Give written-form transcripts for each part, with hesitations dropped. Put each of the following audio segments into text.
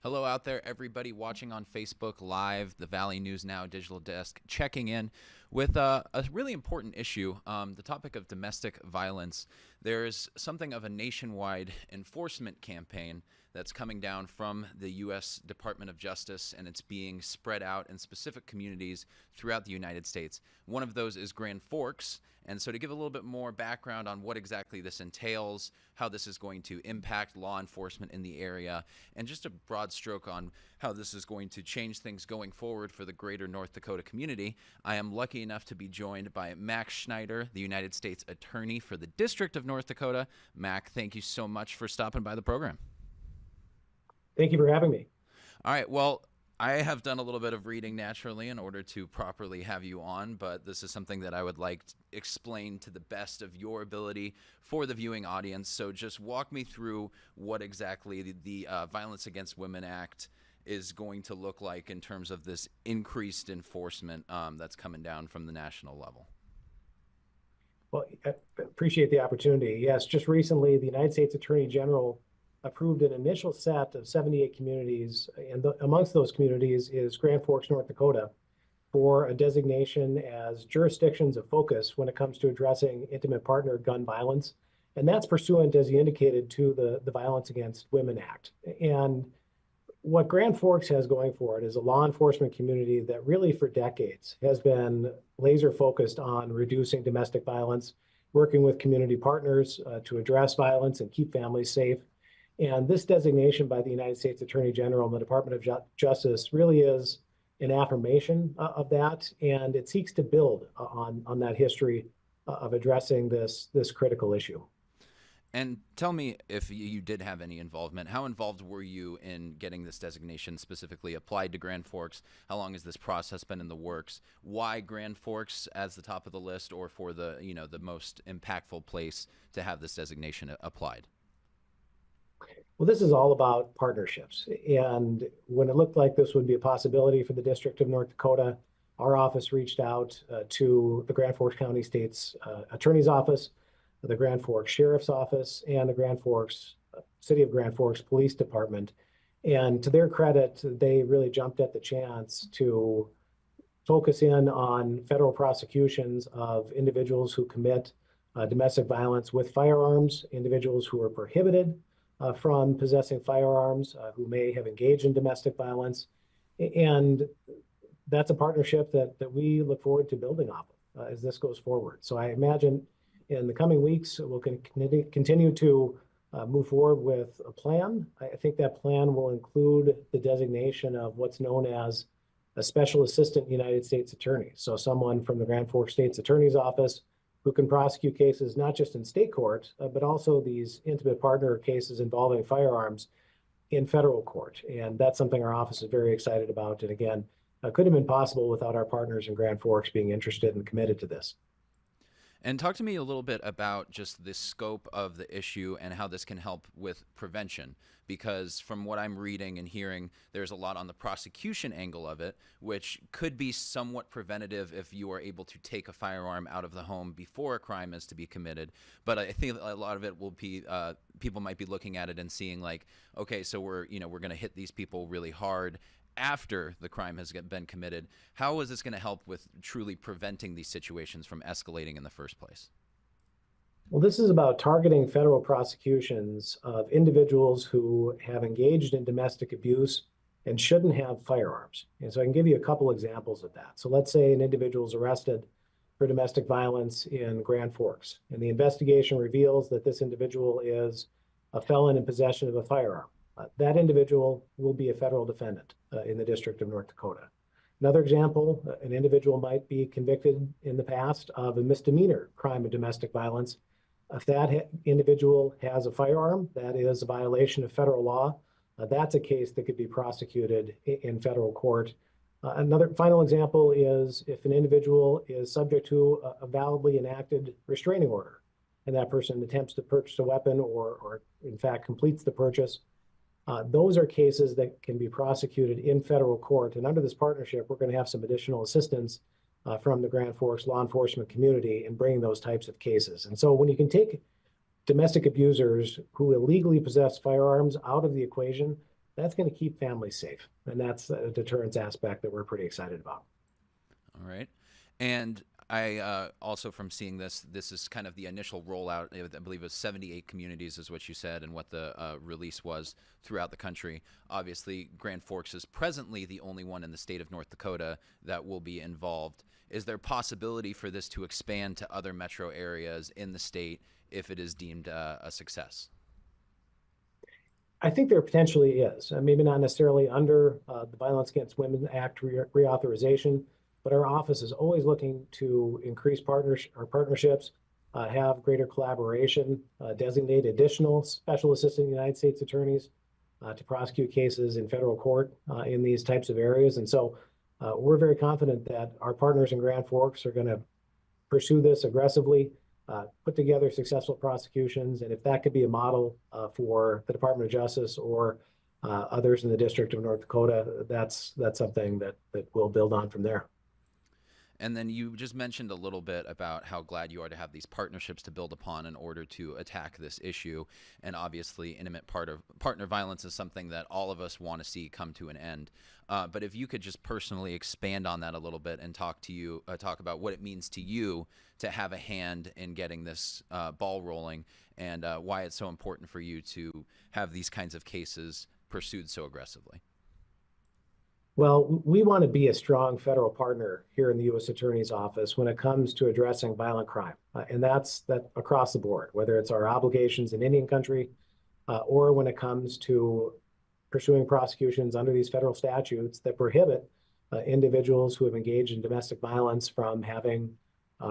Hello out there, everybody watching on Facebook Live, the Valley News Now digital desk, checking in with a really important issue, the topic of domestic violence. There's something of a nationwide enforcement campaign that's coming down from the U.S. Department of Justice, and it's being spread out in specific communities throughout the United States. One of those is Grand Forks. And so to give a little bit more background on what exactly this entails, how this is going to impact law enforcement in the area, and just a broad stroke on how this is going to change things going forward for the greater North Dakota community, I am lucky enough to be joined by Mac Schneider, the United States Attorney for the District of North Dakota. Mac, thank you so much for stopping by the program. Thank you for having me. All right, well, I have done a little bit of reading naturally in order to properly have you on, but this is something that I would like to explain to the best of your ability for the viewing audience. So just walk me through what exactly the Violence Against Women Act is going to look like in terms of this increased enforcement that's coming down from the national level. Well, I appreciate the opportunity. Yes, just recently, the United States Attorney General approved an initial set of 78 communities, and amongst those communities is Grand Forks, North Dakota, for a designation as jurisdictions of focus when it comes to addressing intimate partner gun violence. And that's pursuant, as you indicated, to the Violence Against Women Act. And what Grand Forks has going for it is a law enforcement community that really for decades has been laser focused on reducing domestic violence, working with community partners to address violence and keep families safe. And this designation by the United States Attorney General and the Department of Justice really is an affirmation of that, and it seeks to build on that history of addressing this critical issue. And tell me if you did have any involvement. How involved were you in getting this designation specifically applied to Grand Forks? How long has this process been in the works? Why Grand Forks as the top of the list, or for the the most impactful place to have this designation applied? Well, this is all about partnerships. And when it looked like this would be a possibility for the District of North Dakota, our office reached out to the Grand Forks County State's Attorney's Office, the Grand Forks Sheriff's Office, and the Grand Forks City of Grand Forks Police Department. And to their credit, they really jumped at the chance to focus in on federal prosecutions of individuals who commit domestic violence with firearms, individuals who are prohibited from possessing firearms, who may have engaged in domestic violence. And that's a partnership that we look forward to building off of as this goes forward. So I imagine in the coming weeks, we'll continue to move forward with a plan. I think that plan will include the designation of what's known as a Special Assistant United States Attorney. So someone from the Grand Forks State's Attorney's Office who can prosecute cases not just in state court, but also these intimate partner cases involving firearms in federal court. And that's something our office is very excited about. And again, could have been possible without our partners in Grand Forks being interested and committed to this. And talk to me a little bit about just the scope of the issue and how this can help with prevention, because from what I'm reading and hearing, there's a lot on the prosecution angle of it, which could be somewhat preventative if you are able to take a firearm out of the home before a crime is to be committed. But I think a lot of it will be people might be looking at it and seeing like, okay, so we're going to hit these people really hard after the crime has been committed. How is this going to help with truly preventing these situations from escalating in the first place? Well, this is about targeting federal prosecutions of individuals who have engaged in domestic abuse and shouldn't have firearms. And so I can give you a couple examples of that. So let's say an individual is arrested for domestic violence in Grand Forks, and the investigation reveals that this individual is a felon in possession of a firearm. That individual will be a federal defendant in the District of North Dakota. Another example, an individual might be convicted in the past of a misdemeanor crime of domestic violence. If that individual has a firearm, that is a violation of federal law. That's a case that could be prosecuted in federal court. Another final example is if an individual is subject to a validly enacted restraining order, and that person attempts to purchase a weapon or in fact completes the purchase. Those are cases that can be prosecuted in federal court. And under this partnership, we're going to have some additional assistance from the Grand Forks law enforcement community in bringing those types of cases. And so when you can take domestic abusers who illegally possess firearms out of the equation, that's going to keep families safe. And that's a deterrence aspect that we're pretty excited about. All right. And I also, from seeing this is kind of the initial rollout. I believe it was 78 communities is what you said, and what the release was throughout the country. Obviously, Grand Forks is presently the only one in the state of North Dakota that will be involved. Is there possibility for this to expand to other metro areas in the state if it is deemed a success? I think there potentially is, maybe not necessarily under the Violence Against Women Act reauthorization, but our office is always looking to increase partnerships, have greater collaboration, designate additional special assistant United States attorneys to prosecute cases in federal court in these types of areas. And so we're very confident that our partners in Grand Forks are going to pursue this aggressively, put together successful prosecutions. And if that could be a model for the Department of Justice or others in the District of North Dakota, that's something that we'll build on from there. And then you just mentioned a little bit about how glad you are to have these partnerships to build upon in order to attack this issue. And obviously, intimate partner violence is something that all of us want to see come to an end. But if you could just personally expand on that a little bit and talk about what it means to you to have a hand in getting this ball rolling, and why it's so important for you to have these kinds of cases pursued so aggressively. Well, we want to be a strong federal partner here in the U.S. Attorney's Office when it comes to addressing violent crime. And that's across the board, whether it's our obligations in Indian country or when it comes to pursuing prosecutions under these federal statutes that prohibit individuals who have engaged in domestic violence from having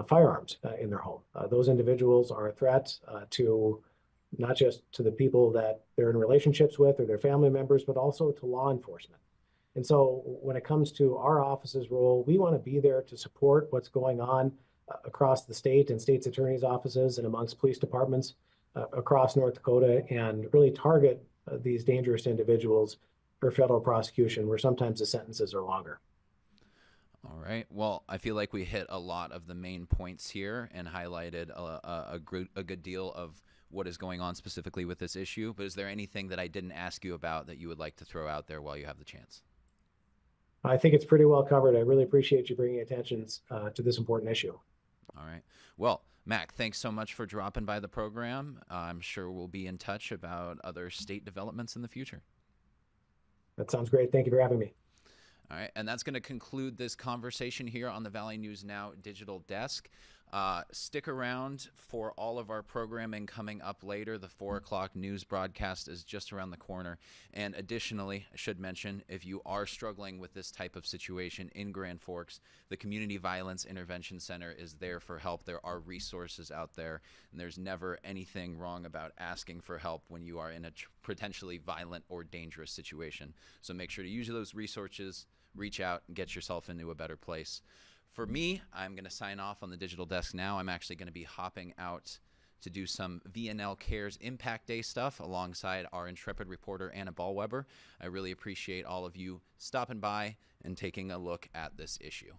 firearms in their home. Those individuals are a threat to not just to the people that they're in relationships with or their family members, but also to law enforcement. And so when it comes to our office's role, we want to be there to support what's going on across the state and state's attorney's offices and amongst police departments across North Dakota, and really target these dangerous individuals for federal prosecution, where sometimes the sentences are longer. All right. Well, I feel like we hit a lot of the main points here and highlighted a good deal of what is going on specifically with this issue. But is there anything that I didn't ask you about that you would like to throw out there while you have the chance? I think it's pretty well covered. I really appreciate you bringing attention to this important issue. All right. Well, Mac, thanks so much for dropping by the program. I'm sure we'll be in touch about other state developments in the future. That sounds great. Thank you for having me. All right, and that's going to conclude this conversation here on the Valley News Now digital desk. Stick around for all of our programming coming up later. The 4 o'clock news broadcast is just around the corner. And additionally, I should mention, if you are struggling with this type of situation in Grand Forks, the Community Violence Intervention Center is there for help. There are resources out there, and there's never anything wrong about asking for help when you are in a potentially violent or dangerous situation. So make sure to use those resources, reach out, and get yourself into a better place. For me, I'm going to sign off on the digital desk now. I'm actually going to be hopping out to do some VNL Cares Impact Day stuff alongside our intrepid reporter, Anna Ballweber. I really appreciate all of you stopping by and taking a look at this issue.